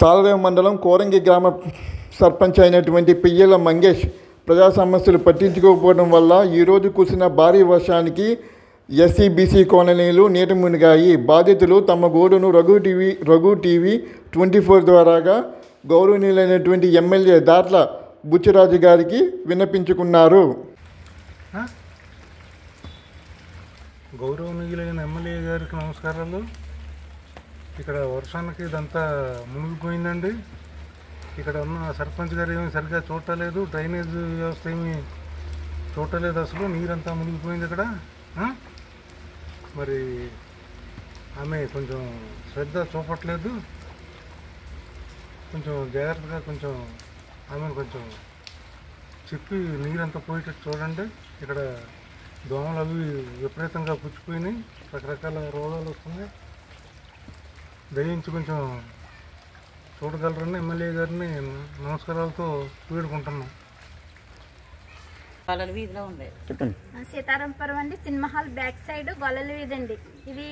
తాళరేవు మండలం కోరంగి గ్రామ సర్పంచ్ అయినటువంటి పియ్యల మంగేష్ ప్రజా సమస్యలు పట్టించుకోకపోవడం వల్ల ఈరోజు కురిసిన భారీ వర్షానికి ఎస్సీ/బీసీ కాలనీలు నీట మునిగాయి. బాధితులు తమ గోడును రఘు టీవీ 24 ద్వారాగా గౌరవనీయులైనటువంటి ఎమ్మెల్యే దాట్ల బుచ్చిరాజు గారికి విన్నపించుకున్నారు. గౌరవనీయులైన ఎమ్మెల్యే గారికి నమస్కారాలు. ఇక్కడ వర్షానికి ఇదంతా మునిగిపోయిందండి. ఇక్కడ ఉన్న సర్పంచ్ గారు ఏమీ సరిగ్గా చూడలేదు, డ్రైనేజ్ వ్యవస్థ ఏమీ చూడలేదు, అసలు నీరంతా మునిగిపోయింది ఇక్కడ. మరి ఆమె కొంచెం శ్రద్ధ చూపట్లేదు, కొంచెం జాగ్రత్తగా ఆమెను కొంచెం చెప్పి నీరంతా పోయేటట్టు చూడండి. ఇక్కడ దోమలు అవి విపరీతంగా పుచ్చిపోయినాయి, రకరకాల రోగాలు వస్తున్నాయి. దయించి కొంచెం చూడగలరని ఎమ్మెల్యే గారిని నమస్కారాలతో వేడుకుంటున్నాం. సీతారాంపురం అండి, సినిమా హాల్ బ్యాక్ సైడ్ గొల్లల వీధి అండి. ఇది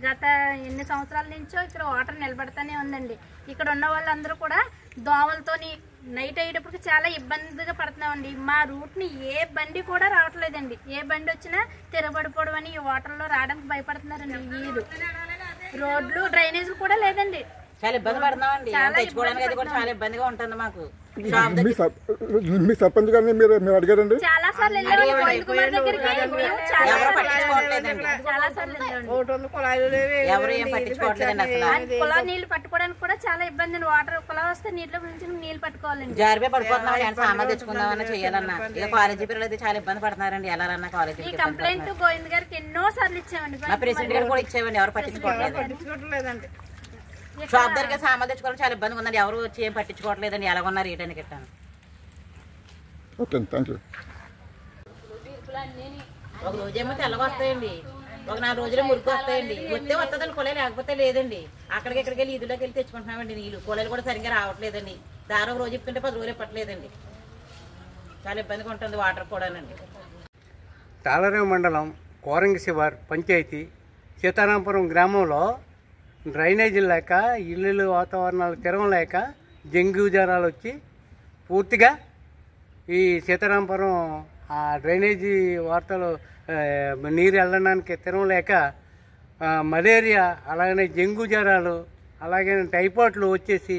గత ఎన్ని సంవత్సరాల నుంచో ఇక్కడ వాటర్ నిలబడతానే ఉందండి. ఇక్కడ ఉన్న వాళ్ళందరూ కూడా దోమలతోని నైట్ అయ్యేటప్పటికి చాలా ఇబ్బందిగా పడుతున్నామండి. మా రూట్ని ఏ బండి కూడా రావట్లేదండి. ఏ బండి వచ్చినా తిరగబడిపోవడం అని ఈ వాటర్లో రావడానికి భయపడుతున్నారండి. వీధులు, రోడ్లు, డ్రైనేజీలు కూడా లేదండి. చాలా ఇబ్బంది పడుతున్నామండి. తెచ్చుకోవడానికి అది కూడా చాలా ఇబ్బందిగా ఉంటుంది మాకు. మీ సర్పంచ్ గారిని మీరు అడిగారండి? చాలా సార్లు ఎవరు ఏం పట్టించుకోవట్లేదండి. అసలు కుళా నీళ్లు పట్టుకోవడానికి కూడా చాలా ఇబ్బంది అండి. వాటర్ కుళా వస్తే నీటిలో గురించి నీళ్లు పట్టుకోవాలండి. జారిపోయి పడిపోతున్నాం. సామాన్ తెచ్చుకుందామన్నా చెయ్యాలన్నా ఇక కాలేజీ పిల్లలు అయితే చాలా ఇబ్బంది పడుతున్నారండి. వెళ్ళాలన్నా కాలేజీ ఈ కంప్లైంట్ గోవింద్ గారికి ఎన్నో సార్లు ఇచ్చామండి. మా ప్రెసిడెంట్ గారు కూడా ఇచ్చేవండి, ఎవరు పట్టించుకోవట్లేదండి. షాప్ దగ్గర సామాన్ తెచ్చుకోవడం చాలా ఇబ్బందిగా ఉందండి. ఎవరు వచ్చి ఏం పట్టించుకోవట్లేదండి. ఎలాగొన్నారు రేటానికి ఇట్టాను. ఒక రోజేమో తెల్లగా వస్తాయండి, ఒక 4 రోజులు మురికి వస్తాయండి. వస్తే వస్తుందండి కుళాయి, లేకపోతే లేదండి. అక్కడికి ఇక్కడికి వెళ్ళి ఈదులోకి వెళ్ళి తెచ్చుకుంటున్నామండి నీళ్ళు. కుళాయిలు కూడా సరిగ్గా రావట్లేదండి. దారం రోజు ఇప్పుకుంటే 10 రోజులు పట్టలేదండి. చాలా ఇబ్బందిగా ఉంటుంది వాటర్ కూడానండి. తాళరేవు మండలం కోరంగి శివార్ పంచాయతీ సీతారాంపురం గ్రామంలో డ్రైనేజీ లేక, ఇల్లు వాతావరణాలు తిరగలేక డెంగ్యూ జ్వరాలు వచ్చి పూర్తిగా ఈ సీతారాంపురం ఆ డ్రైనేజీ వార్తలు నీరు వెళ్ళడానికి తిరగలేక మలేరియా, అలాగనే డెంగ్యూ జ్వరాలు, అలాగే టైఫాయిడ్లు వచ్చేసి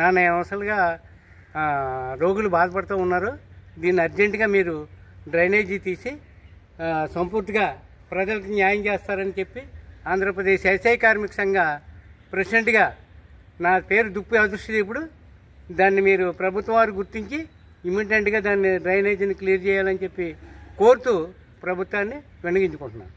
నానా అవసరంగా రోగులు బాధపడుతూ ఉన్నారు. దీన్ని అర్జెంటుగా మీరు డ్రైనేజీ తీసి సంపూర్తిగా ప్రజలకు న్యాయం చేస్తారని చెప్పి ఆంధ్రప్రదేశ్ వ్యవసాయ కార్మిక సంఘ ప్రెసిడెంట్గా నా పేరు దుప్పి అదృష్టి. ఇప్పుడు దాన్ని మీరు ప్రభుత్వం వారు గుర్తించి ఇమ్మీడియట్గా దాన్ని డ్రైనేజీని క్లియర్ చేయాలని చెప్పి కోరుతూ ప్రభుత్వాన్ని విన్నవించుకుంటున్నాను.